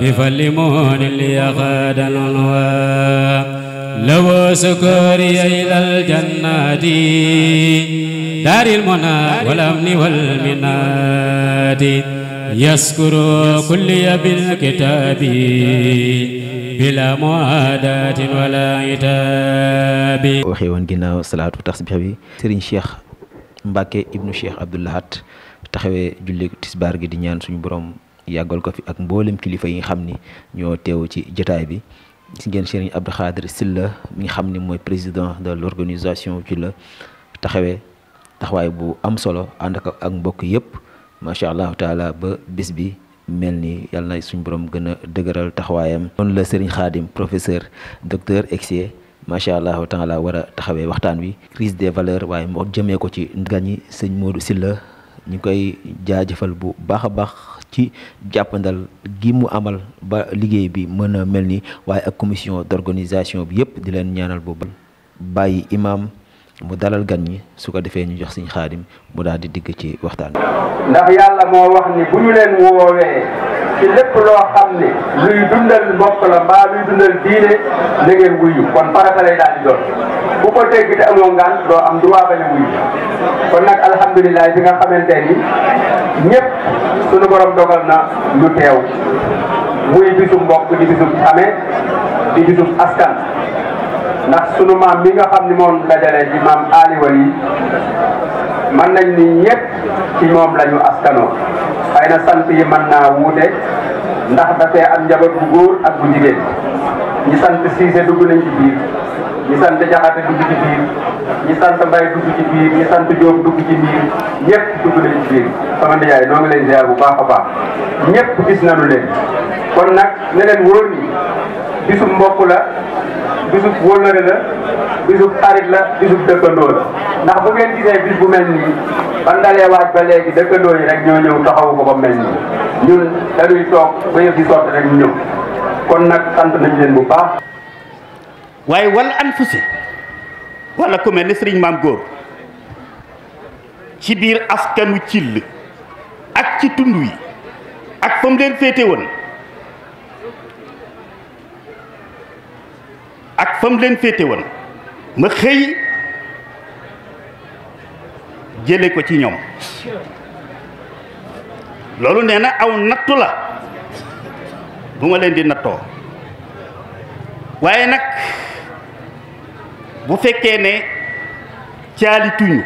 بفل مهن ليغاد الأنوار لو سكري إلى الجنات دار المنى والأمن والمناد يسكر كل بالكتاب بلا معاداة ولا عتاب. waxee woon ginnaaw salaatu tasbix bi Serigne Cheikh Mbacke ibnu Cheikh Abdou Lahad taxawee julli tisbaar gi di ñaan suñu borom yàggal ko fi ak mboolem kilifa yi nga xam ni ñoo teew ci jotaay bi. gis ngeen Serigne Abdou Khadir Sylla mi nga xam ni mooy président de l'organisation ci la taxawee taxawaay bu am solo ànd ak mbokk yëpp macha allah taala ba bis bi mel ni yàlla na suñu borom gën a dëgëral taxawaayam. noonu la Serigne Khadim professeur docteur Exier macha allah taala war a taxawee waxtaan wi crise des valeurs waaye moo jëmee ko ci gan yi sëñ Modou Sylla ñu koy jaajëfal bu baax a baax ci jàppandal gi mu amal ba liggéey bi mën a mel ni waaye ak commission d'organisation bi yëpp di leen ñaanal boobu bàyyi imam mu dalal gan ñi su ko defee ñu jox Sëñ Xaadim mu daal di digg ci waxtaan bi. ndax yàlla moo wax ni bu ñu leen woowee ci lépp loo xam ne luy dundal mbokk la mbaa luy dundal diine na ngeen wuyu kon farata lay daal di doon bu ko dégg te amoo ngant doo am droit bañ a wuyu kon nag alhamdulilah bi nga xamante ni ñëpp sunu borom dogal na lu teew muy bisum mbokk di bisum xame di bisum askan. ndax sunu maam mi nga xam ni moom dajale ci maam Ali Wali mën nañ ni ñëpp ci moom lañu askanoo xëy na sant yi mën naa wuute ndax dafee am njaboot bu góor ak bu jigéen ñi sant Siise dugg nañ ci biir ñi sant Jaxate dugg ci biir ñi sant Mbay dugg ci biir ñi sant Jóob dugg ci biir ñëpp dugg nañ ci biir sama ndiyaay noo ngi leen ziar bu baax a baax ñëpp gis nañu leen kon nag ne leen wóor ni bisum mbokk la bisub wóllëre la bisub xarit la bisub dëkkandoo la ndax bu ngeen gisee bis bu mel nii ban dalee waaj ba léegi dëkkandoo yi rek ñoo ñëw taxawu ko ba mel nii ñun dañuy toog ba yëf di sotti rek ñu ñëw kon nag sant nañ leen bu baax. waaye wala anfusi wala ku mel ne sëriñ maam góor ci biir askanu Thill ak ci tund wi ak fa mu leen féete woon ak fa mu leen féete woon ma xëy jële ko ci ñoom loolu nee na aw nattu la bu ma leen di nattoo waaye nag bu fekkee ne caalituñu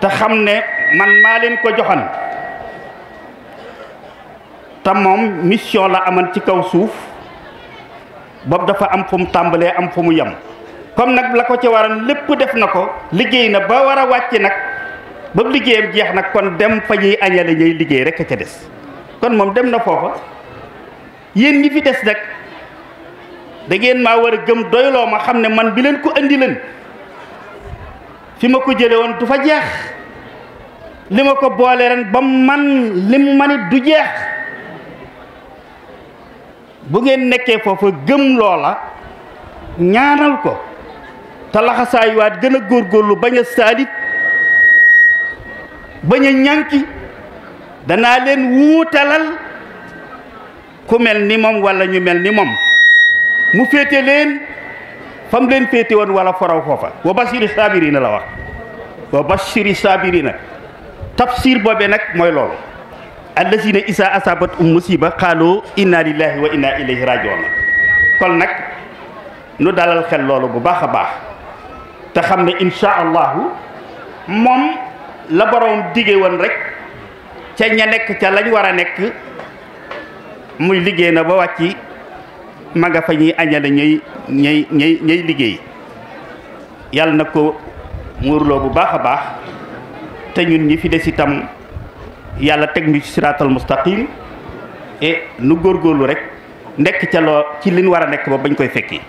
te xam ne man maa leen ko joxan te moom mission la aman ci kaw suuf boobu dafa am fu mu tàmbalee am fu mu yem comme nag la ko ci waral lépp def na ko liggéey na ba war a wàcc nag ba liggéeyam jeex nag kon dem fa ñuy añale ñuy liggéey rek a ca des kon moom dem na foofa yéen ñi fi des nag da ngeen maa war a gëm doyloo ma xam ne man bi leen ko andi leen fi ma ko jële woon du fa jeex li ma ko boole ren ba man lim manit du jeex bu ngeen nekkee foofa gëm loola ñaanal ko te laxasaayuwaat gën a góorgóorlu bañ a saalit bañ a ñànki danaa leen wuutalal ku mel ni moom wala ñu mel ni moom mu féete leen fam leen féete woon wala faraw foofa wa bashiri saabirina la wax wa bashiri saabirina tafsir boobee nag mooy loolu allazina isa asabat musiba qaalu inna lillahi wa inna ilayhi rajiun kon nag nu dalal xel loolu bu baax a baax te xam ne insha allahu moom la borom dige woon rek ca ña nekk ca lañ war a nekk muy liggéey na ba wàcci ma nga fa ñuy añale ñay liggéey yàlla na ko muurloo bu baax a baax te ñun ñi fi des itam yàlla teg ñu ci siraatal mustaqim et nu góorgóorlu rek nekk ca loo ci liñ war a nekk ba bañ koy fekki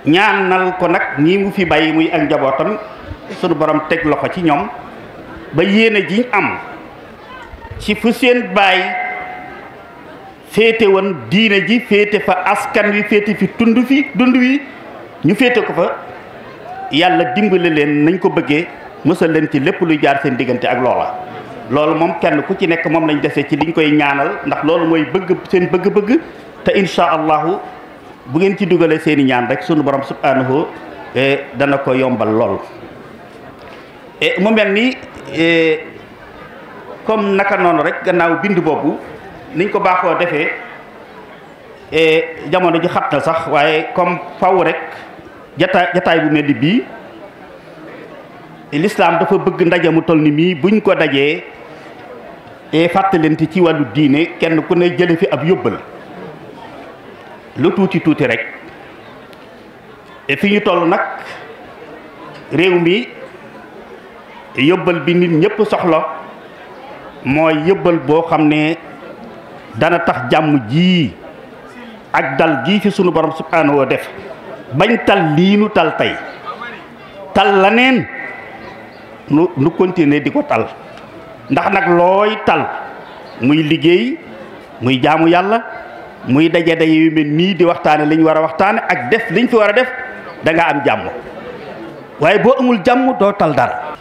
ñaanal ko nag ñii mu fi bàyyi muy ak njabootam sunu borom teg loxo ci ñoom ba yéene jiñ am ci fu seen baay féete woon diine ji féete fa askan wi féete fi dund wi ñu féete ko fa yàlla dimbale leen nañ ko bëggee mësal leen ci lépp luy jaar seen diggante ak loola loolu moom kenn ku ci nekk moom lañ defee ci liñ koy ñaanal ndax loolu mooy bëgg seen bëgg-bëgg te insha allahu bu ngeen ci dugalee seeni ñaan rek sunu borom subhanahu dana ko yombal lool. mu mel ni comme naka noonu rek gannaaw bind boobu niñ ko baaxoo defee jamono ji xat na sax waaye comme faw rek jataay bu mel ni bii l'islam dafa bëgg ndaje mu toll ni mii buñ ko dajee fàttalante ci wàllu diine kenn ku ne jële fi ab yóbbal lu tuuti tuuti rek fi ñu toll nag réew mi yóbbal bi nit ñëpp soxla mooy yóbbal boo xam ne dana tax jàmm ji ak dal gii fi sunu borom subhanahu wa def bañ tal lii nu tal tey tal la neen nu continuer di ko tal ndax nag looy tal muy liggéey muy jaamu yàlla muy daje yu mel nii di waxtaane li ñu war a waxtaane ak def liñ fi war a def da nga am jàmm waaye boo amul jàmm doo tal dara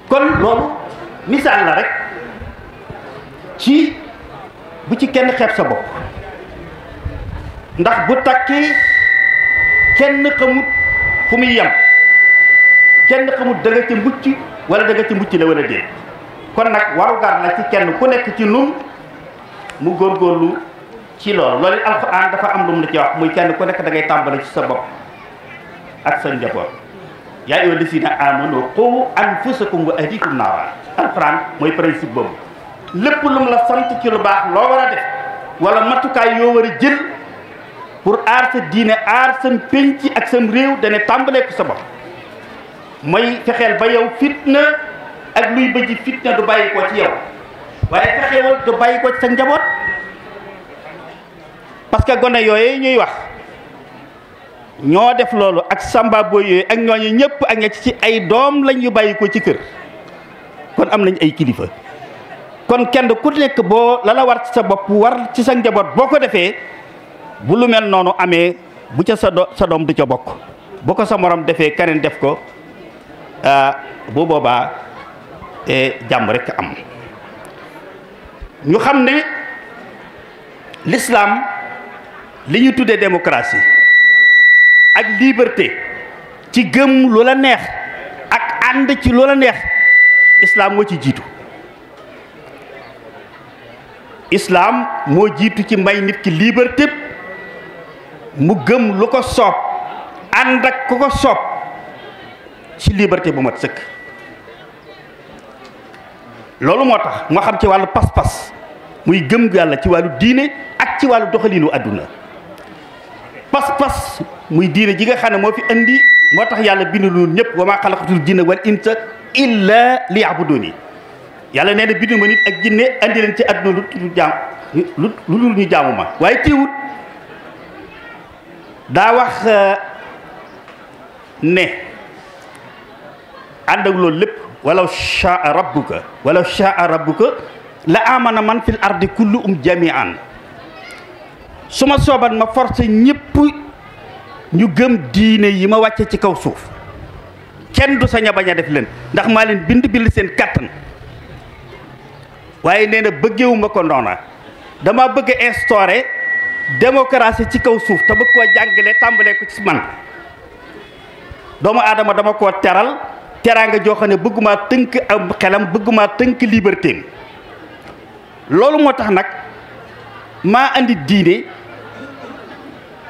kon loolu misaal la rek ci bu ci kenn xeeb sa bopp ndax bu takkee kenn xamut fu muy yem kenn xamut da nga ca mucc wala da nga ca mucc la wala déet kon nag warugar la ci kenn ku nekk ci nun mu góorgóorlu ci loolu loolu alxuraan dafa am lu mu la ci wax muy kenn ku nekk da ngay tàmbale ci sa bopp ak sa njaboot yaa ayyuhal lazina amanu qu anfusakum wa ahlikum naara alxuraan mooy principe boobu lépp lu mu la sant ci lu baax loo war a def wala matukaay yoo war a jël pour aar sa diine aar sam pénc ak sam réew dana tàmbalee ko sa bopp mooy fexeel ba yow fitna ak luy bëji fitna du bàyyi ko ci yow waaye fexewal du bàyyi ko ci sa njaboot parce que gone yooyu ñuy wax ñoo def loolu ak samba boy yooyu ak ñooñu ñëpp ak ña ci ay doom lañ yu bàyyi ko ci kër kon am nañ ay kilifa kon kenn ku nekk boo la war ci sa bopp war ci sa njaboot boo ko defee bu lu mel noonu amee bu ca sa doom du ca bokk bu ko sa morom defee keneen def ko bu boobaa jàmm rek am ñu xam ne l'islam li ñu tuddee démocratie ak liberté ci gëm lu la neex ak ànd ci lu la neex islam moo ci jiitu islam moo jiitu ci may nit ki liberté mu gëm lu ko soob ànd ak ku ko soob ci liberté bu mat sëkk loolu moo tax moo xam ci wàllu pas-pas muy gëm yàlla ci wàllu diine ak ci wàllu doxaliinu àdduna pas-pas muy diine ji nga xam ne moo fi andi moo tax yàlla bindu lu ñëpp wa maa xalaqatul jinna wal insa illa liya'buduni yàlla nee na bindu ma nit ak jinne andi leen ci àdduna lu dul ñu jaamu ma waaye teewut daa wax ne ànd ak loolu lépp walaw shaa rabbuka la amana man fil ardi kulluhum jami'an su ma sooban ma forcé ñëpp ñu gëm diine yi ma wàcce ci kaw suuf kenn du sañ a bañ a def leen ndax maa leen bind seen kàttan waaye nee na bëggewuma ko noona dama bëgg a instaurer démocratie ci kaw suuf te bëgg koo jàngale tàmbalee ko ci man doomu aadama dama koo teral teraanga joo xam ne bëgguma tënk am xelam bëgguma tënk liberté loolu moo tax nag maa andi diine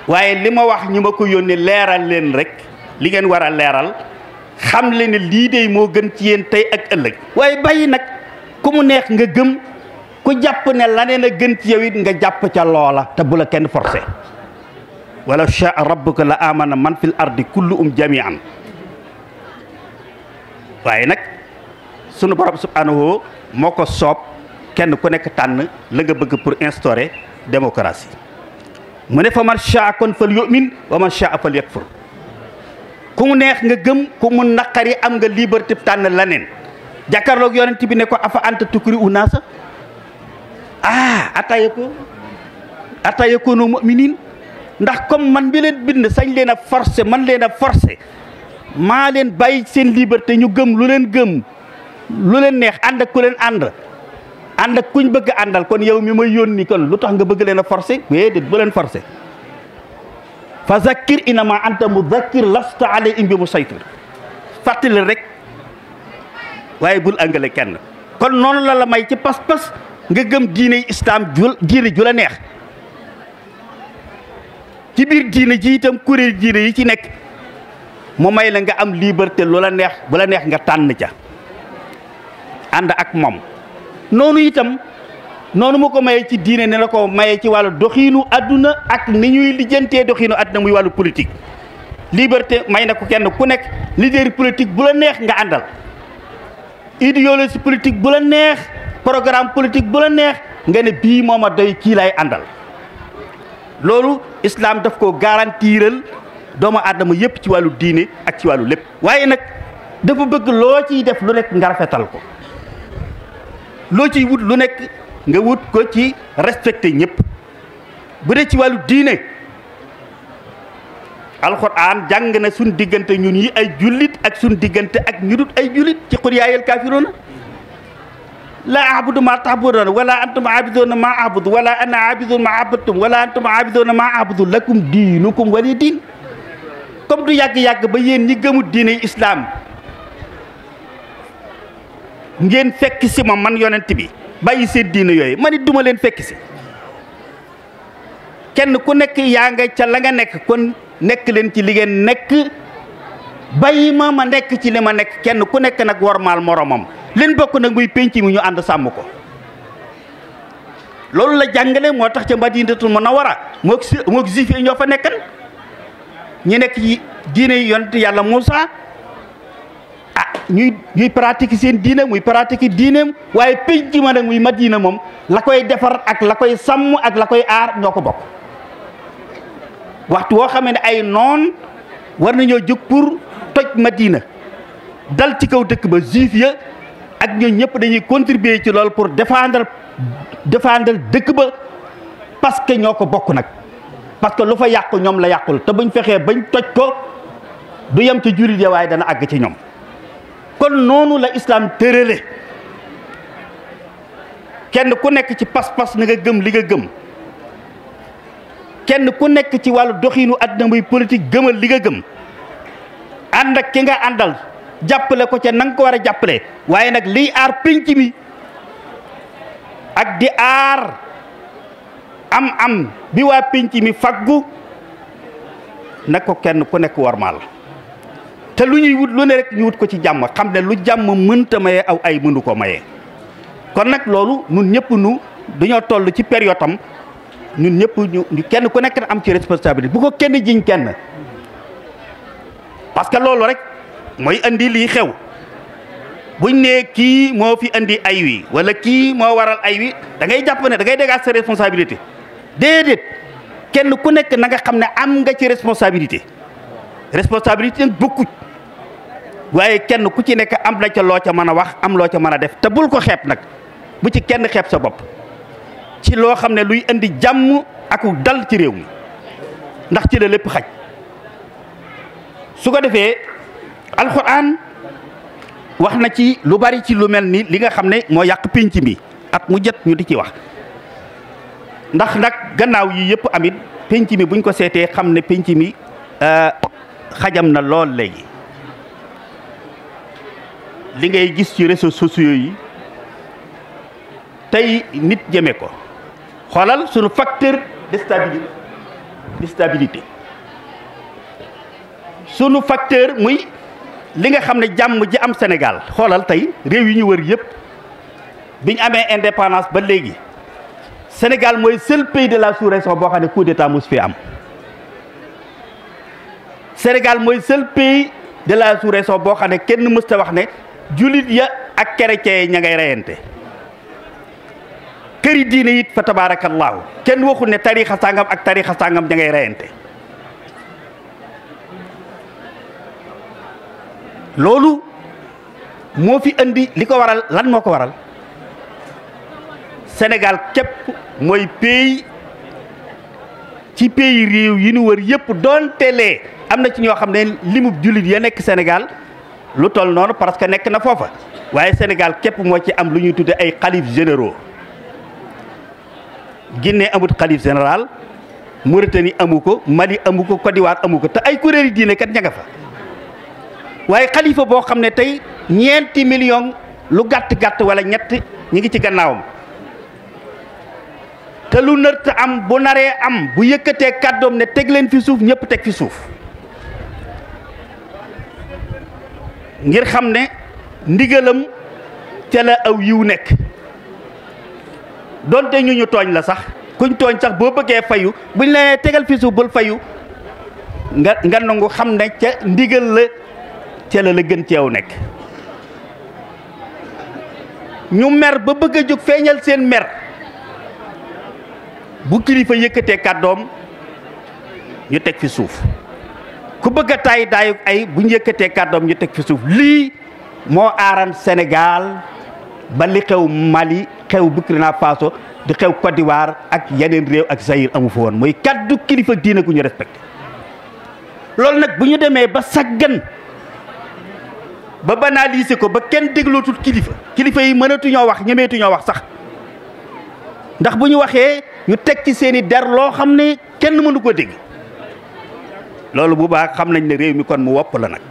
waaye li ma wax ñu ma ko yónnee leeral leen rek li ngeen war a leeral xam leen ne lii de moo gën ci yéen tey ak ëllëg waaye bàyyi nag ku mu neex nga gëm ku jàpp ne laneen a gën ci yow it nga jàpp ca loola te bu la kenn forcé wala shaa rabbuka la amana man fil ardi kulluhum jami'an waaye nag sunu borom subhanahu moo ko soob kenn ku nekk tànn la nga bëgg pour instaurer démocratie mu ne fa man shaa kon fal yu'min wa man shaa fal yakfur ku mu neex nga gëm ku mu naqari am nga liberté tànn laneen jàkkaarloog yonent bi ne ko afa anta tukri unaasa ata yakunu mu'minin ndax comme man bi leen bind sañ leen a forcé man leen a forcé maa leen bàyyi seen liberté ñu gëm lu leen gëm lu leen neex ànd ak ku leen ànd ak kuñ bëgg àndal. kon yow mi may yónni kon lu tax nga bëgg leen a forcer déedéet bu leen forcer. fa zakkir innama anta muzakkir lasta alayhim bi musaytir fàttali rek waaye bul àngale kenn. kon noonu la may ci pas-pas nga gëm diine islam diine ju la neex. ci biir diine ji itam kuréel diine yi ci nekk mu may la nga am liberté lu la neex bu la neex nga tànn ca ànd ak moom. noonu itam noonu mu ko mayee ci diine ne la ko mayee ci wàllu doxiinu àdduna ak ni ñuy lijjantee doxiinu àdduna muy wàllu politique. liberté may na ko kenn ku nekk leader politique bu la neex nga àndal. idéologie politique bu la neex programme politique bu la neex nga ne bii moom a doy kii lay àndal. loolu islam daf ko garantiral doomu aadama yépp ci wàllu diine ak ci wàllu lépp. waaye nag dafa bëgg loo ciy def lu nekk nga rafetal ko. loo ciy wut lu nekk nga wut ko ci respecté ñëpp. bu dee ci wàllu diine alxuraan jàng na suñ diggante ñun yi ay jullit ak suñ diggante ak ñu dut ay jullit ci qul yaa ayyuhal kaafiruuna laa a'budu maa ta'buduuna wala antum aabiduuna maa a'budu wala ana aabidun maa abadtum wala antum aabiduuna maa a'budu lakum diinukum waliya diin. comme du yàgg-yàgg ba yéen ñi gëmut diine islam ngeen fekk si ma man yonent bi bàyyi seen diine yooyu man it duma leen fekk si. kenn ku nekk yaa nga ca la nga nekk kon nekk leen ci li ngeen nekk bàyyi ma nekk ci li ma nekk. kenn ku nekk nag wormaal moromam leen bokk nag muy penc mi ñu ànd sàmm ko. loolu la jàngale moo tax ca Madinatul Munawwara mook juif yi ñoo fa nekkan ñu nekk ci diine yi yonent yàlla Muusa ñuy pratique seen diine muy pratique diineem. waaye penc ma nag muy Madina moom la koy defar ak la koy sàmm ak la koy aar ñoo ko bokk. waxtu woo xamee ne ay noon war nañoo jóg pour toj Madina dal ci kaw dëkk ba juif ya ak ñooñu ñëpp dañuy contribuer ci loolu pour défendre dëkk ba parce que ñoo ko bokk nag. parce que lu fa yàqu ñoom la yàqul te buñ fexee bañ toj ko du yem ci jullit ya waaye dana àgg ci ñoom. kon noonu la islam tërale kenn ku nekk ci pas-pas na nga gëm li nga gëm. kenn ku nekk ci wàllu doxiinu àddina muy politique gëmal li nga gëm. ànd ak ki nga àndal jàppale ko ca na nga ko war a jàppale. waaye nag liy aar pénc mi ak di aar am bi waa pénc mi faggu na ko kenn ku nekk warmaal. te lu ñuy wut lu ne rek ñu wut ko ci jàmm xam ne lu jàmm mënta maye aw ay mënu ko maye. kon nag loolu ñun ñëpp dañoo toll ci période am ñun ñëpp ñu kenn ku nekk am ci responsabilité bu ko kenn jiñ kenn. parce que loolu rek mooy andi lii xew buñ nee kii moo fi andi ay wi wala kii moo waral ay wi da ngay jàpp ne da ngay dégager sa responsabilité. déedéet kenn ku nekk na nga xam ne am nga ci responsabilité. responsabilité bokkut waaye kenn ku ci nekk am na ca loo ca mën a wax am loo ca mën a def te bul ko xeeb nag bu ci kenn xeeb sa bopp ci loo xam ne luy indi jàmm ak dal ci réew mi ndax ci la lépp xaj. su ko defee alxuraan wax na ci lu bari ci lu mel ni li nga xam ne moo yàq pénc mi at mu jot ñu di ci wax ndax nag gannaaw yi yëpp amit pénc mi buñ ko seetee xam ne pénc mi xajam na lool léegi. li ngay gis ci réseaux sociaux yi tey nit jëme ko xoolal sunu facteur de stabilité sunu facteur muy li nga xam ne jàmm ji am Sénégal xoolal tey réew yi ñu wër yëpp biñ amee indépendance ba léegi Sénégal mooy seul pays de la sous-région boo xam ne coup d'état mus fi am. Sénégal mooy seul pays de la sous-région boo xam ne kenn mës ta wax ne jullit ya ak chrétien yi ña ngay reyante. këri diine it fa tabaarakallaahu kenn waxul ne tariixa sàngam ak tariixa sàngam ña ngay reyante. loolu moo fi indi li ko waral lan moo ko waral Sénégal képp mooy pays ci pays réew yi nu wër yëpp doonte lee am na ci ñoo xam ne limub jullit ya nekk Sénégal lu toll noonu parce que nekk na foofa waaye Sénégal képp moo ci am lu ñuy tudde ay xalif généraux. Guinée amut xalif général, Mauritanie amu ko, Mali amu ko, Côte d'Ivoire amu ko te ay kuréeli diine kat ña nga fa waaye xalifa boo xam ne tey 4 millions lu gàtt wala ñett ñi ngi ci gannaawam te lu nërta am bu naree am bu yëkkatee kàddoom ne teg leen fi suuf ñëpp teg fi suuf ngir xam ne ndigalam ca la aw yiw nekk. donte ñu tooñ la sax kuñ tooñ sax boo bëggee fayu buñ la tegal fi suuf bul fayu nga nangu xam ne ca ndigal la ca la gën ceew nekk. ñu mer ba bëgg a jóg feeñal seen mer bu kilifa yëkkatee kàddoom ñu teg fi suuf ku bëgg a taay daayu ay bu ñu yëkkatee kàddoom ñu teg fi suuf. lii moo aaran Sénégal ba li xew Mali xew Burkina Faso di xew Côte d'Ivoire ak yeneen réew ak Zaïre amu fa woon mooy kaddu kilifa diine gu ñu respecté. loolu nag bu ñu demee ba saggan ba banaliser ko ba kenn déglootul kilifa yi mënatuñoo wax ñemeetuñoo wax sax ndax bu ñu waxee ñu teg ci seeni der loo xam ne kenn mënu ko dégg. loolu bu baax xam nañ ne réew mi kon mu wopp la nag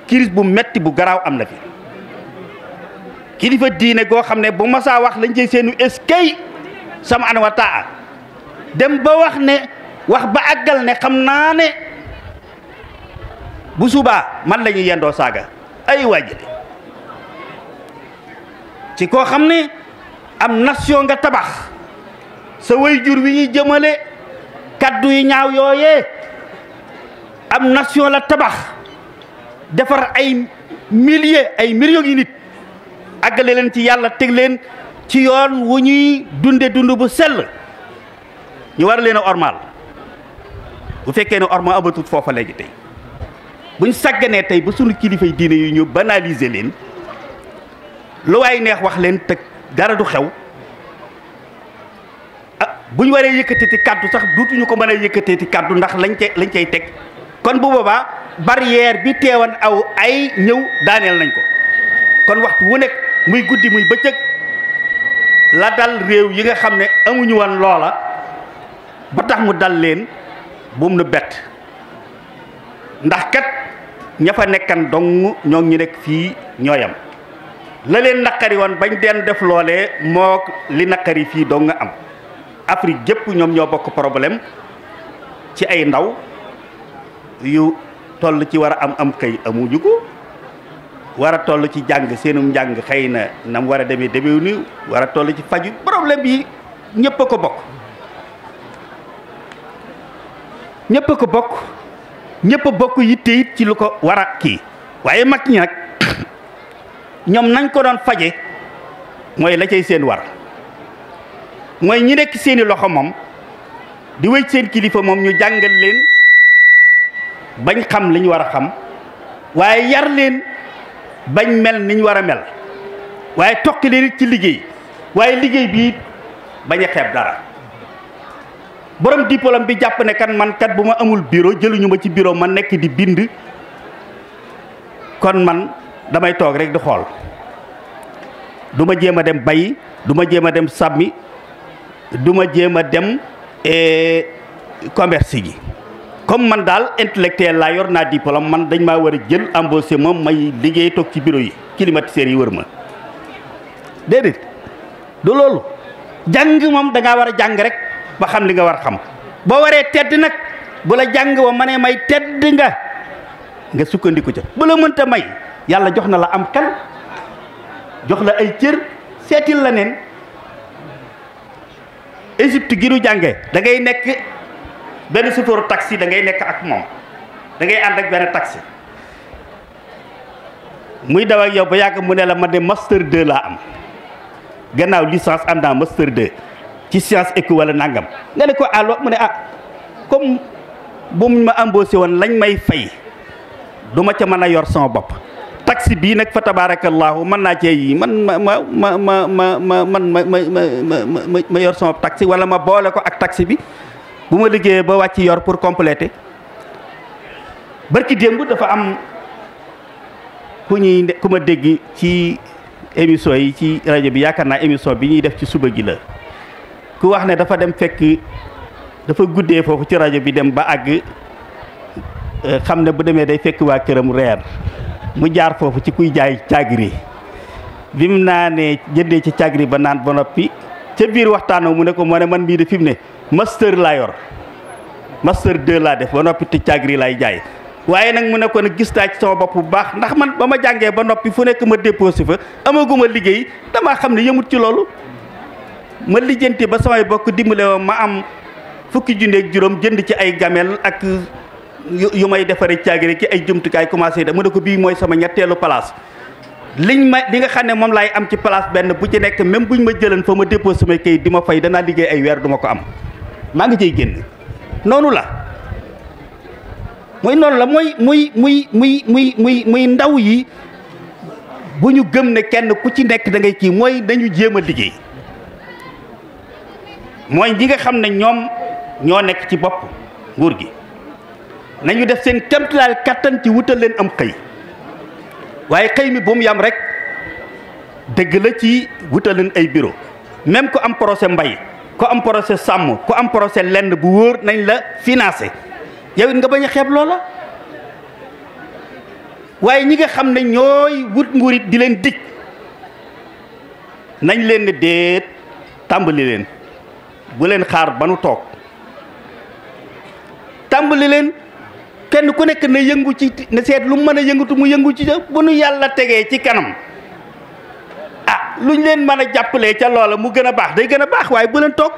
crise bu metti bu garaaw am na fi. kilifa diine goo xam ne bu masaa wax lañ cey seenu eskay sama an wa taa dem ba wax ne wax ba àggal ne xam naa ne bu subaa man la ñuy yendoo saaga ay waajale ci koo xam ne am nation nga tabax sa waajur wi ñuy jëmale kaddu yi ñaaw yooyee am nation la tabax defar ay millions yi nit àggale leen ci yàlla teg leen ci yoon wu ñuy dund bu sell ñu war leen a ormal bu fekkee ne ormal amatut foofa léegi tey buñ sàgganee tey ba sunu kilifay diine yu ñu banaliser leen lu waay neex wax leen te dara du xew buñ waree yëkkateeti kàddu sax duutuñu ko mën a yëkkateeti kàddu ndax lañ cay teg kon bu boobaa barrière bi teewan aw ay ñëw daaneel nañ ko kon waxtu wu nekk muy guddi muy bëccëg la dal réew yi nga xam ne amuñu woon loola ba tax mu dal leen bu mu nu bett ndax kat ña fa nekkan dong ñoo ñu nekk fii ñooyam la leen naqari woon bañ den def loolee moo li naqari fii dong nga am Afrique gépp ñoom ñoo bokk problème ci ay ndaw yu toll ci war a am xëy amuñu ko war a toll ci jàng seenum njàng xëy na nam war a demeewu ni war a toll ci faju problème yi ñëpp a ko bokk ñëpp a bokk yitte it ci lu ko war a kii waaye mag ñi nag ñoom nañ ko doon faje mooy la cay seen war mooy ñi nekk seeni loxo moom di wéy seen kilifa moom ñu jàngal leen bañ xam li ñu war a xam waaye yar leen bañ mel ni ñu war a mel waaye tokki leen it ci liggéey waaye liggéey bi bañ a xeeb dara borom diplôme bi jàpp ne kan man kat bu ma amul bureau jëluñu ma ci bureau ma nekk di bind kon man damay toog rek di xool du ma jéem a dem bayi du ma jéem a dem sàmmi du ma jéem a dem commerce ji comme man daal intellectuel laa yor naa diplôme man dañ maa war a jël embauché ma may liggéey toog ci bureau yi climatiseurs yi wër ma déedéet du loolu jàng moom da ngaa war a jàng rek ba xam li nga war a xam boo waree tedd nag bu la jàng wa ma ne may tedd nga sukkandiku ca bu la mënta may yàlla jox na la am xel jox la ay cër seetil la neen Égypte gi nu jànge da ngay nekk benn chauffeur taxi da ngay nekk ak moom da ngay ànd ak benn taxi muy daw ak yow ba yàgg mu ne la ma de master 2 laa am gannaaw licence am naa master 2 ci science éco wala nangam nga ne ko allo mu ne comme bu ma embauché woon lañ may fay du ma ca mën a yor sama bopp taxi bii nag fa tabarakallahu mën naa cee yi man ma yor sama taxi wala ma boole ko ak taxi bi bu ma liggéeyee ba wàcc yor pour compléter barki démb dafa am ku ma dégg ci émission yi ci rajo bi yaakaar naa émission bi ñuy def ci suba gi la ku wax ne dafa dem fekk dafa guddee foofu ci rajo bi dem ba àgg xam ne bu demee day fekk waa këram reer mu jaar foofu ci kuy jaay cagri bi mu naanee jëndee ci cagri ba naan ba noppi ca biir waxtaan mu ne ko moo ne man mii de fi mu ne master laa yor master 2 laa def ba noppi te cagri laay jaay waaye nag mu ne ko nag gis naa ci sama bopp bu baax ndax man ba ma jàngee ba noppi fu nekk ma déposé fa amaguma liggéey damaa xam ne yëmut ci loolu ma lijjanti ba samay bokk dimbale ma am fukki junni ak juróom jënd ci ay gamel ak yu may defaree cagri ki ay jumtukaay commencé da mu ne ko bii mooy sama ñetteelu place li nga xam ne moom laay am ci place benn bu ci nekk même buñ ma jëlan fa ma déposé samay kayit di ma fay danaa liggéey ay weer du ma ko am maa ngi cay génn noonu la mooy noonu la muy ndaw yi bu ñu gëm ne kenn ku ci nekk da ngay kii mooy dañu jéem a liggéey mooy ñi nga xam ne ñoom ñoo nekk ci bopp nguur gi nañu def seen kéemtalaay kattan ci wutal leen am xëy waaye xëy mi bu mu yam rek dëgg la ci wutal leen ay bureau même ku am projet mbay ku am projet sàmm ku am projet lenn bu wóor nañ la financé yow it nga bañ a xeeb loola waaye ñi nga xam ne ñooy wut nguurit di leen dig nañ leen ne déet tàmbali leen bu leen xaar ba nu toog tàmbali leen kenn ku nekk na yëngu ci na seet lu mu mën a yëngatu mu yëngu ci bu nu yàlla tegee ci kanam luñ leen mën a jàppalee ca loola mu gën a baax day gën a baax waaye bu leen toog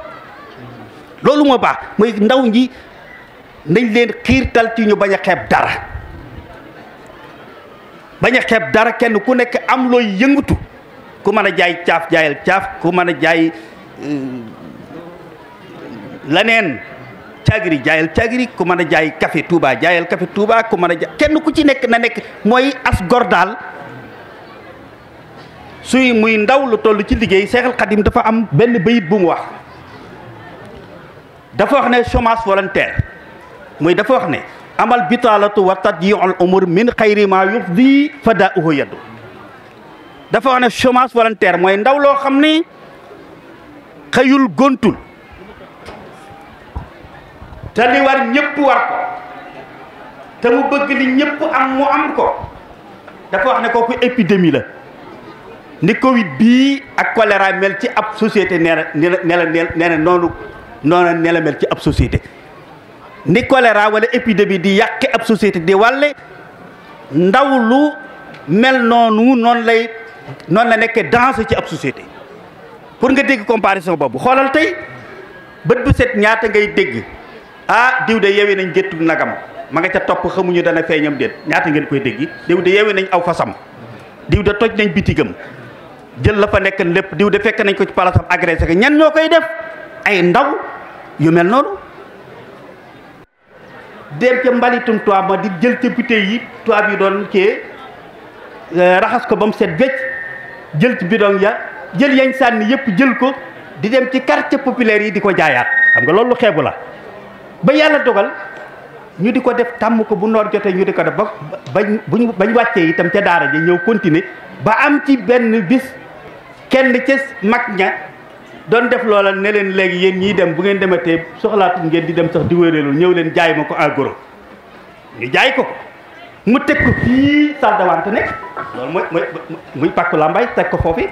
loolu moo baax mooy ndaw ñi nañ leen xiirtal ci ñu bañ a xeeb dara bañ a xeeb dara kenn ku nekk am looy yëngatu ku mën a jaay caaf jaayal caaf ku mën a jaay leneen cagri jaayal cagri ku mën a jaay café Touba jaayal café Touba ku mën a jaay kenn ku ci nekk na nekk mooy as gor daal suy muy ndaw lu toll ci liggéey Seexal Xadim dafa am benn bayit bu mu wax dafa wax ne chômage volontaire muy dafa wax ne amal bitaalatu wa tadyi'ul umur min xayri ma yufdi fadaa'uhu yaddu dafa wax ne chômage volontaire mooy ndaw loo xam ni xëyul gontul te li war ñëpp war ko te mu bëgg li ñëpp am mu am ko dafa wax ne kooku épidémie la ni Covid bii ak choléra mel ci ab société nee na noonu ne la mel ci ab société ni choléra wala épidémie di yàqe ab société di wàlle ndaw lu mel noonu noonu la nekkee danger ci ab société pour nga dégg comparaison boobu xoolal tey bët bu set ñaata ngay dégg diw de yewi nañ géttu nagam ma nga ca topp xamuñu dana feeñam déet ñaata ngeen koy dégg diw de yewi nañ aw fasam diw de toj nañ bitigam jël la fa nekk lépp diw de fekk nañ ko ci palasam agressé ko ñan ñoo koy def ay ndaw yu mel noonu dem ca mbalitum tubaab ma di jël ca bouteille yi tubaab yi doon kii raxas ko ba mu set wecc jël ci bidon ya jël yañ sànni yëpp jël ko di dem ci quartier populaire yi di ko jaayaat xam nga loolu xeebu la ba yàlla dogal ñu di ko def tàmm ko bu noor jotee ñu di ko def ba bañ wàccee itam ca daara ji ñëw continuer ba am ci benn bis kenn ca mag ña doon def loola ne leen léegi yéen ñiy dem bu ngeen dematee soxlaatu ngeen di dem sax di wéreelu ñëw leen jaay ma ko en gros ñu jaay ko mu teg ko fii salle de vente nekk loolu muy pàkku lambay teg ko foofu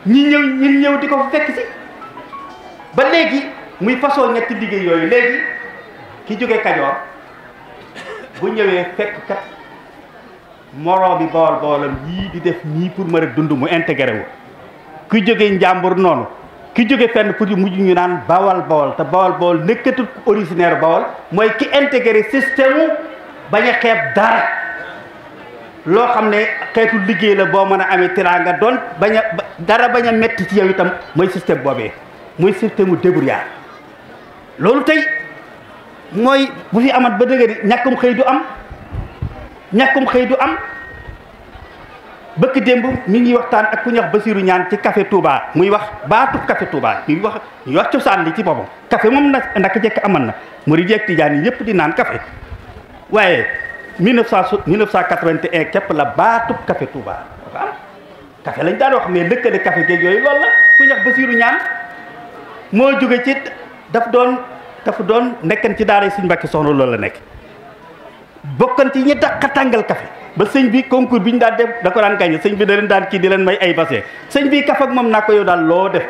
ñi ñëw di ko fa fekk si ba léegi muy façon ñetti liggéey yooyu léegi ki jóge Kajoor bu ñëwee fekk kat moroo bi bawal yii di def nii pour mën a dund mu intégré wu ki jóge Njàmbur noonu ki jóge fenn pour mujj ñu naan bawal te bawal nekkatul originaire bawal mooy ki intégré système bañ a xeeb dara loo xam ne xeetu liggéey la boo mën a amee teraanga doon bañ a metti ci yow itam mooy système boobee mooy système débrouillard loolu tey mooy bu fi amat ba dëgg ñàkkum xëy du am bëkk démb mi ngi waxtaan ak ku ñuy wax Basiru ñaan ci café Touba muy wax baatu café Touba ñuy wax cosaan li ci boppam café moom naka jekk aman na murid yi ak tijaan yi yëpp di naan café waaye 1981 képp la baatu café Touba dafa am café lañ daan wax mais lëkkale café géeg yooyu loolu la ku ñax Basiiru ñaan moo jóge ci dafa doon nekkan ci daara Sëñ Mbàkke Soxna loolu la nekk bokkan ci ñi dàq tàngal café ba sëñ bi concours bi ñu daan def da ko daan gagné sëñ bi da leen daan kii di leen may ay bassin sëñ bi kaf ak moom naa ko yow daal loo def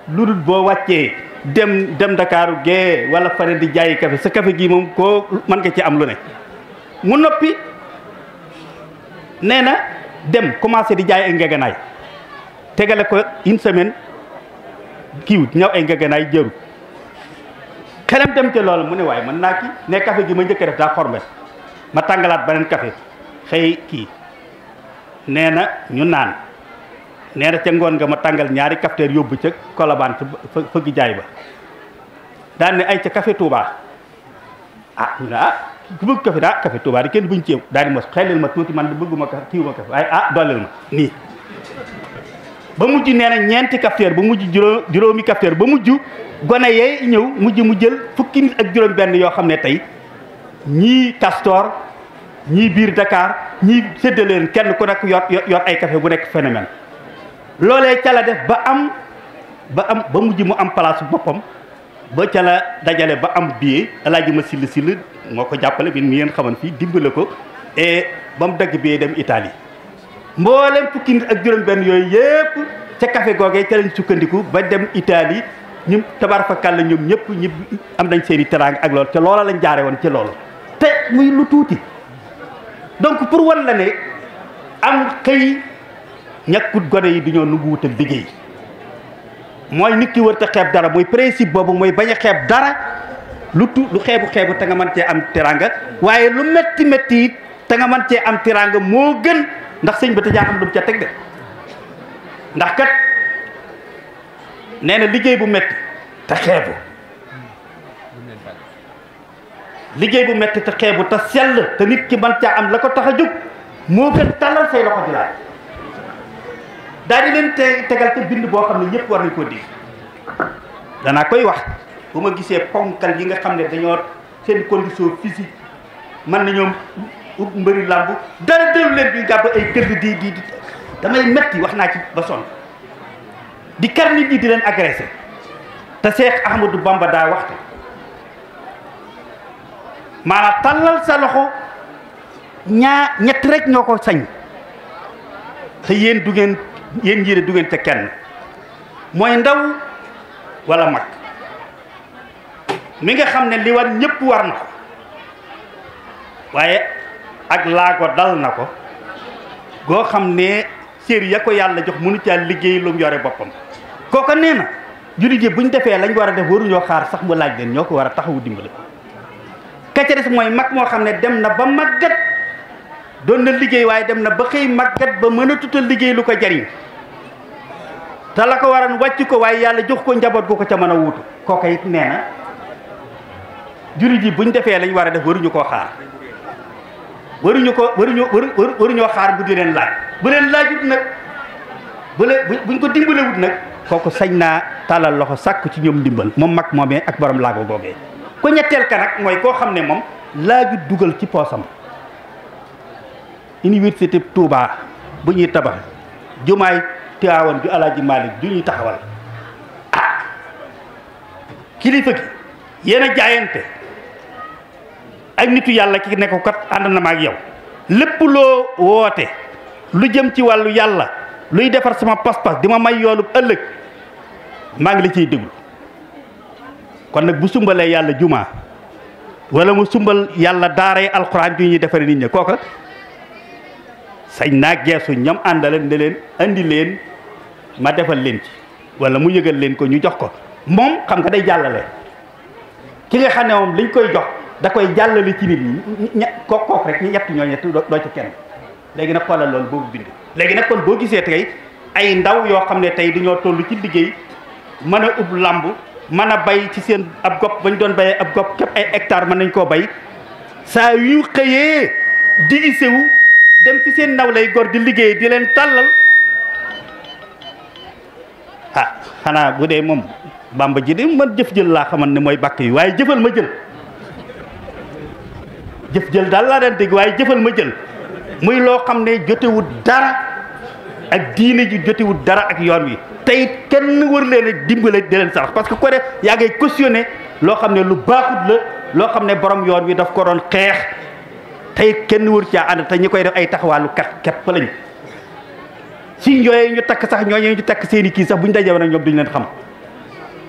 lu dul boo wàccee dem Dakaaru gee wala fare di jaayi café sa café gii moom koo mën nga ci am lu ne mu noppi nee na dem commencé di jaay ay ngeganaay tegale ko une semaine kiiwut ñëw ay ngeganaay jëru xelam dem ca loolu mu ne waaye mën naa kii ne café gi ma njëkk def daa xormet ma tàngalaat beneen café xëy kii nee na ñu naan nee na ca ngoon nga ma tàngal ñaari cafetière yóbbu ca Colobane ca fëgg jaay ba daan ne ay ca café Touba ñu ne ku bëgg café café Touba di kenn buñ ceew daal di mos xelil ma tuuti man bëgguma café kiiwuma café waaye dollil ma nii ba mujj nee na ñeenti cafetière ba mujj juróomi cafetière ba mujj gone yee ñëw mujj mu jël fukki nit ak juróom benn yoo xam ne tey ñii Castor ñii biir Dakar ñii séddaleen kenn ku nekk yor ay café bu nekk phénomène loolee ca la def ba mujj mu am place boppam ba ca la dajale ba am billet alaaji ma sill moo ko jàppale bi mu ngeen xaman fii dimbale ko et ba mu dagg billet dem Italie mboolem fukki nit ak juróom benn yooyu yëpp ca café googee ca lañ sukkandiku ba dem Italie ñu tabarfakal la ñoom ñëpp ñi am nañ seen i teraanga ak loolu te loola lañ jaare woon ci loolu te muy lu tuuti donc pour wan la ne am xëy ñàkkut gone yi du ñoo nungu wutal liggéey mooy nit ki wër te xeeb dara mooy principe boobu mooy bañ a xeeb dara lu xeebu te nga mën cee am teraanga waaye lu métti it te nga mën cee am teraanga moo gën ndax sëñ ba te jaa am lu mu ca teg de ndax kat nee na liggéey bu métti te xeebu liggéey bu métti te xeebu te sell te nit ki mën caa am la ko tax a jóg moo gën tàllal say loxo di laaj daal di leen tegal te bind boo xam ne ñëpp war nañ koo dégg danaa koy wax bu ma gisee ponkal yi nga xam ne dañoo seen condition physique mën nañoo ut mbëri làmb dara dellu leen bi gàbb ay këll di damay metti wax naa ci ba sonn di kar nit ñi di leen agressé te Cheikh Ahmadou Bamba daa waxte maanaam tàllal sa loxo ñett rek ñoo ko sañ te yéen njiire du ngeen ca kenn mooy ndaw wala mag mi nga xam ne li war ñëpp war na ko waaye ak laago dal na ko goo xam ne cër ya ko yàlla jox mënu caa liggéey lu mu yore boppam kooka nee na jullit yi buñ defee lañ war a def waruñoo xaar sax mu laaj leen ñoo ko war a taxawu dimbali ka ca des mooy mag moo xam ne dem na ba màggat doon na liggéey waaye dem na ba xëy màggat ba mën a tutal liggéey lu ko jariñ te la ko waroon wàcc ko waaye yàlla jox ko njaboot gu ko ca mën a wuutu kooka it nee na jullit yi buñ defee lañ war a def waruñu koo xaar waruñoo xaar bu di leen laaj bu leen laajut nag buñ ko dimbalewut nag kooku sañ naa tàllal loxo sàkku ci ñoom ndimbal moom mag moomee ak borom laago googee ko ñetteel ka nag mooy koo xam ne moom laajut dugal ci poosam université Touba bu ñuy tabax jumaay Tiwaawan ju Alaaji Maalik ju ñuy taxawal kilifa gi yéen a jaayante ak nitu yàlla ki ne ko kat ànd na ma ak yow lépp loo woote lu jëm ci wàllu yàlla luy defar sama pas-pas di ma may yoolu ëllëg maa ngi la ciy déglu kon nag bu sumbalee yàlla jumaa wala mu sumbal yàlla daaray alxuraan ju ñuy defare nit ñi kooka sañ naa geesu ñoom àndale ne leen andi leen ma defal leen ci wala mu yëgal leen ko ñu jox ko moom xam nga day jàllale ki nga xam ne moom liñ koy jox da koy jàllale ci nit ñi kook rek ñu ñett ñoo ñett doo ci kenn léegi nag xoolal loolu boobu bind léegi nag kon boo gisee tey ay ndaw yoo xam ne tey dañoo toll ci liggéey mën a ub làmb mën a bay ci seen ab gopp ba ñu doon bayee ab gopp képp ay hectare mën nañ koo bay saa yu xëyee di isewu dem fi seen ndaw lay gor di liggéey di leen tàllal xanaa bu dee moom Bamba ji de man jëf jël laa xaman ne mooy bàkk yi waaye jëfal ma jël jëf jël daal laa daan dégg waaye jëfal ma jël muy loo xam ne jotewut dara ak diine ji jotewut dara ak yoon wi tey kenn wër leen a dimbale di leen sarax parce que ko def yaa ngay cautionné loo xam ne lu baaxut la loo xam ne borom yoon wi daf ko doon xeex tey kenn wër caa ànd te ñi koy def ay taxawaalu kat fa lañ si yooyu ñu takk sax ñooñu ñu takk seeni kii sax bu ñu dajee nag ñoom duñ leen xam.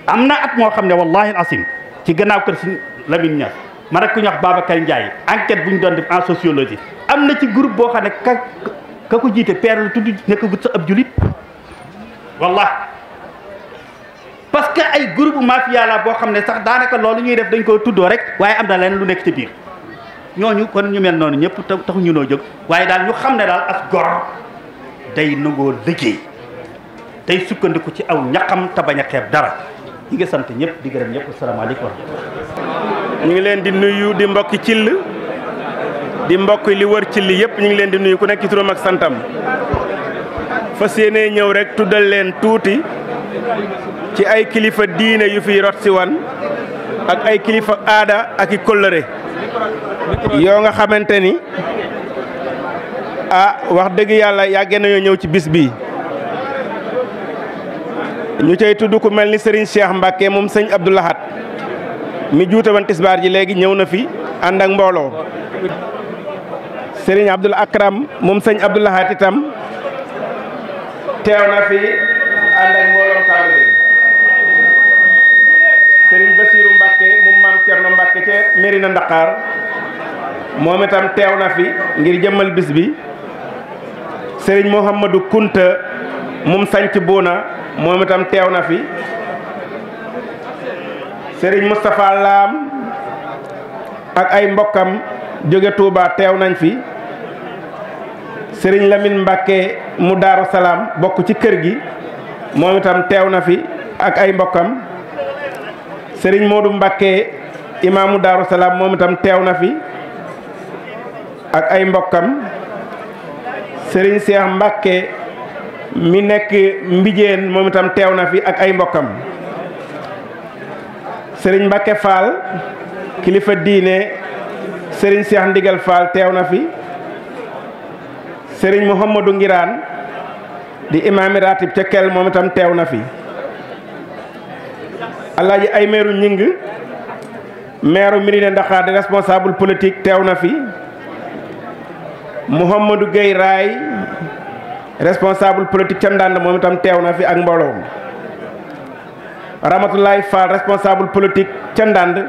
am na at moo xam ne wallahi asim ci gannaaw kër si Lamine Niass man rek ku ñu wax Babacar Ndiaye enquête bu ñu doon def en sociologie am na ci groupe boo xam ne ka ko jiite père la tudd nekk gut sa ab julit wallahi parce que ay groupe mafia la boo xam ne sax daanaka loolu ñuy def dañ koo tuddoo rek waaye am na leen lu nekk ci biir ñooñu kon ñu mel noonu ñëpp taxu ñu noo jóg waaye daal ñu xam ne daal as gor day nangoo liggéey day sukkandiku ci aw ñaqam te bañ a xeeb dara ñi ngi sant ñëpp di gërëm ñëpp asalaamaaleykum. ñu ngi leen di nuyu di mbokki Thiel di mbokk li wër Thiel yëpp ñu ngi leen di nuyu ku nekk ci turam ak santam fas yéene ñëw rek tuddal leen tuuti ci ay kilifa diine yu fi rot si wan ak ay kilifa aada ak i kóllëre yoo nga xamante ni wax dëgg yàlla yàggee nañoo ñëw ci bis bi ñu cay tudd ku mel ni Serigne Cheikh Mbacke moom sëñ Abdou Lahad mi juute woon tisbaar ji léegi ñëw na fi ànd ak mbooloo Serigne Abdoul Akram moom sëñ Abdou Lahad itam teew na fi ànd ak mbooloo taalibe Serigne Bassirou Mbacke moom maam Thierno Mbacke ca Mérina Ndakar moom itam teew na fi ngir jëmmal bis bi Serigne Mouhamadou Kunta moom sanc Bouna moom itam teew na fi Serigne Moustapha Lam ak ay mbokkam jóge Touba teew nañ fi Serigne Lamine Mbacke mu Daaru Salaam bokk ci kër gi moom itam teew na fi ak ay mbokkam Serigne Modou Mbacke imaamu Daaru Salaam moom itam teew na fi ak ay mbokkam Serigne Cheikh Mbacke mi nekk Mbijeen moom itam teew na fi ak ay mbokkam Serigne Mbacke Fall kilifa diine Serigne Cheikh Ndigal Fall teew na fi Serigne Mouhamadou Ngiraan di imaami ratib ca Kel moom itam teew na fi Alaaji ay meeru ñing meeru Mérina Dakhar di responsable politique teew na fi Mouhamadou Gueye Raay responsable politique ca Ndande moom itam teew na fi ak mbooloom Ramatoulaye Fall responsable politique ca Ndande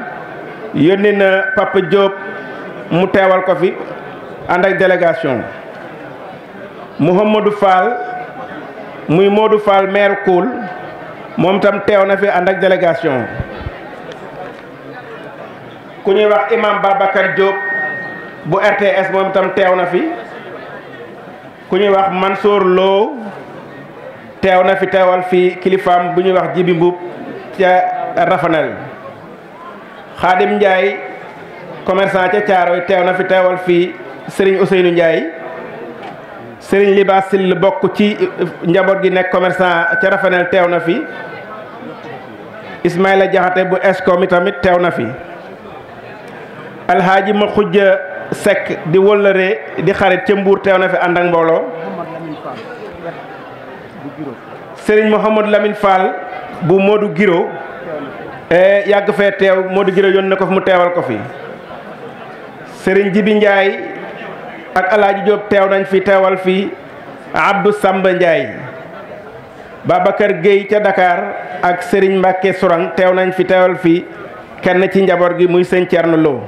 yónni na Papa Diop mu teewal ko fi ànd ak délégation Mouhamadou Fall muy Modou Fall maire Koul moom itam teew na fi ànd ak délégation ku ñuy wax imam Babacar Diop bu RTS moom itam teew na fi ku ñuy wax Mansour Lo teew na fi teewal fi kilifaam bu ñuy wax Jibi Mbub ca Rafanel Khadim Ndiaye commerçant ca Thiaroye teew na fi teewal fi Serigne Ousseynou Ndiaye Serigne Liba Sill bokk ci njaboot gi nekk commerçant ca Rafanel teew na fi Ismaïla Diakhaté bu Escom tamit teew na fi Alhaaji ma xujja Seck di wëllëre di xarit ca Mbuur teew na fi ànd ak mbooloo Serigne Mouhamadou Lamine Fall bu Modou Giro yàgg fee teew Modou Giro yónni na ko fi mu teewal ko fi Serigne Jibi Ndiaye ak Alaaji Diop teew nañ fi teewal fi Abdou Samba Ndiaye Babacar Gueye ca Dakar ak Serigne Mbacke Sourang teew nañ fi teewal fi kenn ci njaboot gi muy sëñ Thierno Lo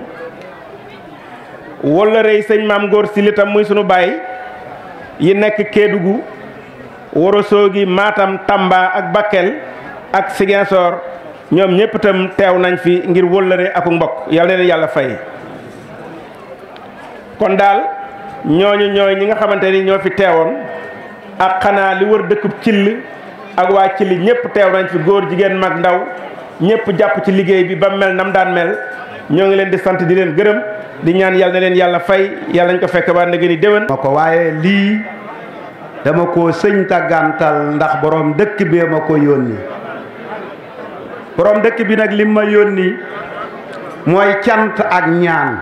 wala rëy sëñ Maam Góor si litam muy sunu baay yi nekk Kédougou Ourossogui Matam Tamba ak Bakel ak Ziguinchor ñoom ñëpp itam teew nañ fi ngir wëllëre ak mbokk yal na leen yàlla fay kon daal ñooñu ñooy ñi nga xamante ni ñoo fi teewoon ak xanaa li wër dëkkub Thiel ak waa Thiel ñëpp teew nañ fi góor jigéen mag ndaw ñëpp jàpp ci liggéey bi ba mel nam daan mel ñoo ngi leen di sant di leen gërëm di ñaan yal na leen yàlla fay yàlla nañ ko fekk ba na gën a déwén. ma ko waaye lii dama ko sëñ tàggantal ndax borom dëkk bi ma ko yónni borom dëkk bi nag lim ma yónni mooy cant ak ñaan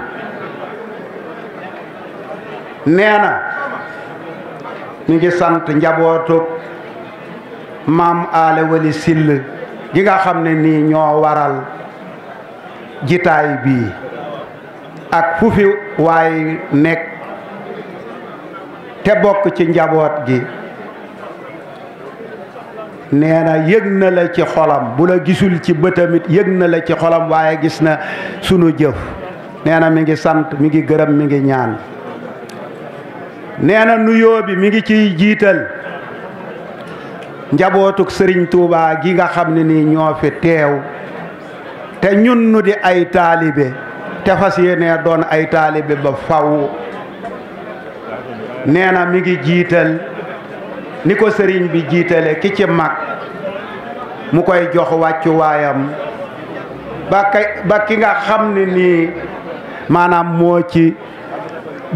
nee na mi ngi sant njabootu maam Aale Wali Sill gi nga xam ne nii ñoo waral jitaay bii ak fu fi waay nekk te bokk ci njaboot gi nee na yëg na la ci xolam bu la gisul ci bëtamit yëg na la ci xolam waaye gis na sunu jëf nee na mi ngi sant mi ngi gërëm mi ngi ñaan nee na nuyoo bi mi ngi ciy jiital njabootuk sëriñ Tuubaa gi nga xam ne nii ñoo fi teew te ñun nu di ay taalibe te fas yéene doon ay taalibe ba faw nee na mi ngi jiital ni ko sëriñ bi jiitale ki ci mag mu koy jox wàccuwaayam ba ki nga xam ne nii maanaam moo ci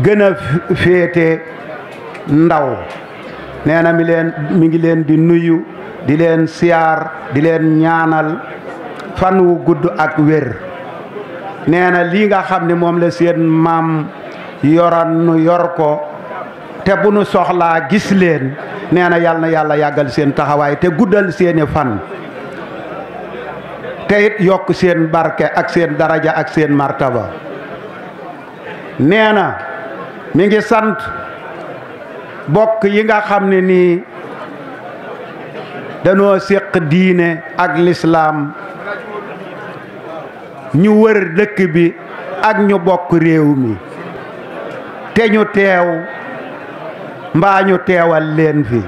gën a féete ndaw nee na mi ngi leen di nuyu di leen siyaar di leen ñaanal fan wu gudd ak wér nee na lii nga xam ne moom la seen maam yoran nu yor ko te bu nu soxlaa gis leen nee na yàlla na yàlla yàggal seen taxawaay te guddal seeni fan te it yokk seen barke ak seen daraja ak seen martaba nee na mi ngi sant bokk yi nga xam ne nii danoo séq diine ak lislaam ñu wër dëkk bi ak ñu bokk réew mi te ñu teew mbaa ñu teewal leen fi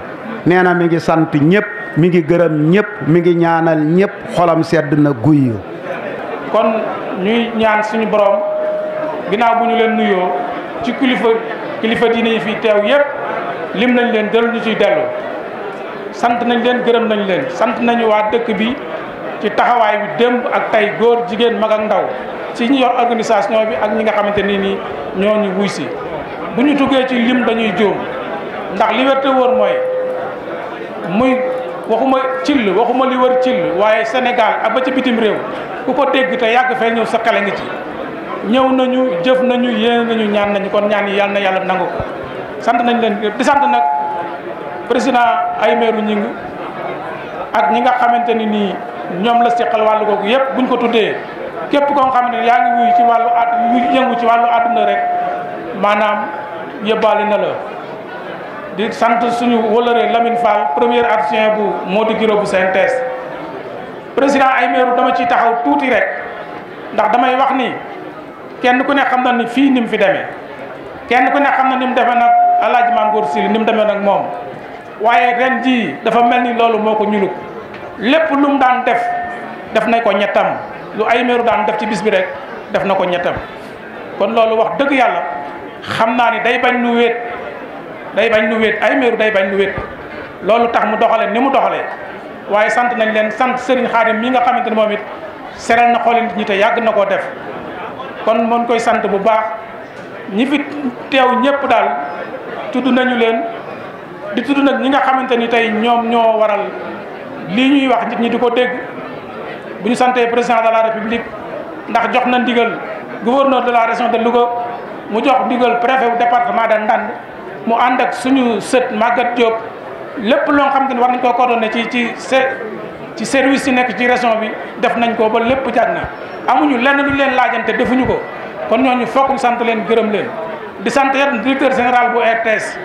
nee na mi ngi sant ñëpp mi ngi gërëm ñëpp mi ngi ñaanal ñëpp xolam sedd na guy. kon ñuy ñaan suñu borom ginnaaw bu ñu leen nuyoo ci kilifa diine yi fi teew yëpp lim nañ leen dellu ñu ciy dellu sant nañ leen gërëm nañ leen sant nañu waa dëkk bi ci taxawaay bi démb ak tey góor jigéen mag ak ndaw ci ñi yor organisation bi ak ñi nga xamante ni nii ñoo ñu wuy si bu ñu tuggee ci lim dañuy jóom ndax li wér te wóor mooy muy waxuma cill waxuma li wër cill waaye Sénégal ak ba ci bitim réew ku ko dégg te yàgg fee ñëw sa xale ngi ci ñëw nañu jëf nañu yéene nañu ñaan nañu kon ñaan yi yàlla na yàlla nangu ko sant nañ leen di sant nag président Aymerou Gningue ak ñi nga xamante ni nii ñoom la seqal wàllu googu yëpp buñ ko tuddee képp koo xam ne yaa ngi wuy ci wàllu yëngu ci wàllu àdduna rek maanaam yëbbaale na la di sant suñu wëlëree Lamine Fall premier adjoint bu Mody Guiro bu CNTS président Aymerou dama ciy taxaw tuuti rek ndax damay wax ni kenn ku ne xam na ni fii ni mu fi demee kenn ku ne xam na ni mu demee nag Alaaji Maam Góor Syll ni mu demee nag moom waaye ren jii dafa mel ni loolu moo ko ñuluk lépp lu mu daan def nañ ko ñettam lu Aymerou daan def ci bis bi rek def na ko ñettam kon loolu wax dëgg yàlla xam naa ni day bañ nu wéet Aymerou day bañ nu wéet loolu tax mu doxale ni mu doxalee waaye sant nañ leen sant Serigne Khadim mi nga xamante ne moom it seral na xooli nit ñi te yàgg na koo def kon mën koy sant bu baax ñi fi teew ñëpp daal tudd nañu leen di tudd nag ñi nga xamante ni tey ñoom ñoo waral lii ñuy wax nit ñi di ko dégg bu ñu santee président de la république ndax jox na ndigal gouverneur de la région de Louga mu jox ndigal préfet bu département de Ndande mu ànd ak suñu sët Maguette Diop lépp loo xam ne war nañ koo coordonné ci service yi nekk ci région bi def nañ ko ba lépp jag na amuñu lenn lu leen laajante defuñu ko kon ñooñu fokk ñu sant leen gërëm leen di sant yéen directeur général bu RTS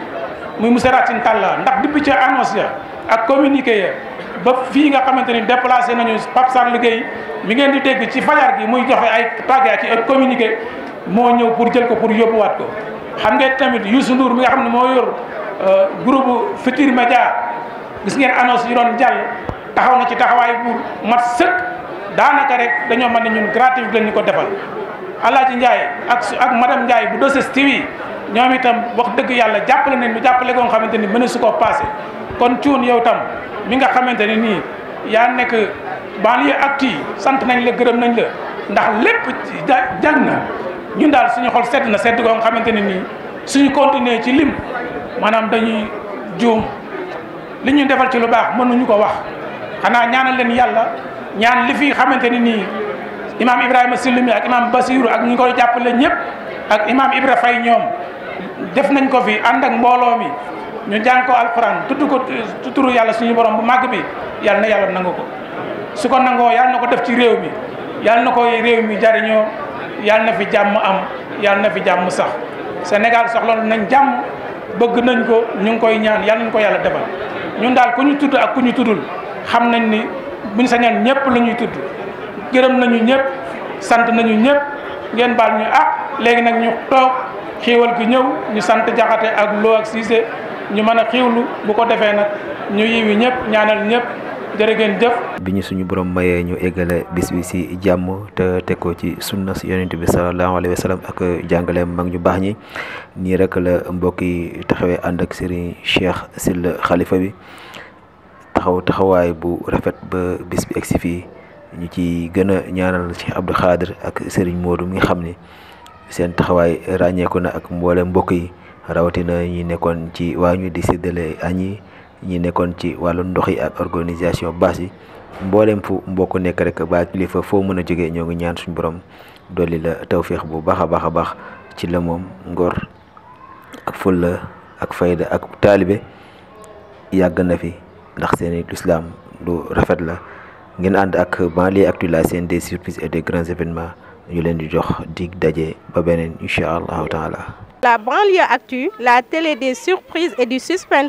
muy monsieur Racine Talla ndax depuis ci annonce ya ak communiqué ya ba fii nga xamante ni déplacé nañu Pape Sarr liggéey mi ngeen di dégg ci fajar gi muy joxe ay tàggat ci ay communiqué moo ñëw pour jël ko pour yóbbuwaat ko xam ngeen tamit Youssou Ndour mi nga xam ne moo yor groupe Futurs Médias gis ngeen annonce yi doon jàll taxaw na ci taxawaay bu mat sëkk daanaka rek dañoo mën ne ñun gratuit lañ ñu ko defal Alaaji Ndiaye ak madame Ndiaye bu 2STV ñoom itam wax dëgg yàlla jàppale nañ ñu jàppale ko nga xamante ni mën su ko passé kon cuun yow tam mi nga xamante ni nii yaa nekk banlieue active sant nañ la gërëm nañ la ndax lépp jag na ñun daal suñu xol sedd na sedd ko nga xamante ne nii suñu continuer ci lim maanaam dañuy juum li ñu defal ci lu baax mënuñu ko wax xanaa ñaanal leen yàlla ñaan li fi xamante ni nii imam Ibrahima Syll mi ak imam Basiru ak ñi koy jàppale ñëpp ak imam Ibra Faye ñoom def nañ ko fi ànd ak mbooloo mi ñu jàng ko alxuraan tudd ko turu yàlla suñu borom bu màgg bi yàlla na yàlla nangu ko su ko nangoo yàlla na ko def ci réew mi yàlla na ko réew mi jariñoo yàlla na fi jàmm am yàlla na fi jàmm sax Sénégal soxla nañ jàmm bëgg nañ ko ñu ngi koy ñaan yàlla nañ ko yàlla defal ñun daal ku ñu tudd ak ku ñu tuddul xam nañ ni buñ sañoon ñëpp la ñuy tudd gërëm nañu ñëpp sant nañu ñëpp ngeen baal ñu léegi nag ñu toog xiiwal gi ñëw ñu sant Jaxate ak Lo ak Cissé ñu mën a xiiwlu bu ko defee nag ñu yiwi ñëpp ñaanal ñëpp jërë ngeen jëf. bi ñu suñu borom mayee ñu eggale bis bi si jàmm te teg ko ci sunna si yonent bi sallallahu alayhi wa sallam ak jàngaleem mag ñu baax ñi nii rek la mbokk yi taxawee ànd ak Serigne Cheikh Sylla xalifa bi taxawaay bu rafet ba bis bi egsi fii ñu ci gën a ñaanal Cheikh Abdou Khadir ak Serigne Modou mi nga xam ni seen taxawaay ràññeeku na ak mboolem mbokk yi rawatina ñi nekkoon ci waa ñu di séddale añ yi ñi nekkoon ci wàllu ndox yi ak organisation baas yi mboolem fu mbokk nekk rek ba kilifa foo mën a jógee ñoo ngi ñaan suñu borom dolli la tawféex bu baax a baax a baax ci la moom ngor ak fulla ak fayda ak taalibe yàgg na fi ndax seeni lislaam lu rafet la ngeen ànd ak Banlieue Actu, la scène des surprises et des grands événements ñu leen di jox dig daje ba beneen incha allahu taala. La Banlieue Actu, la télé des surprises et du suspense.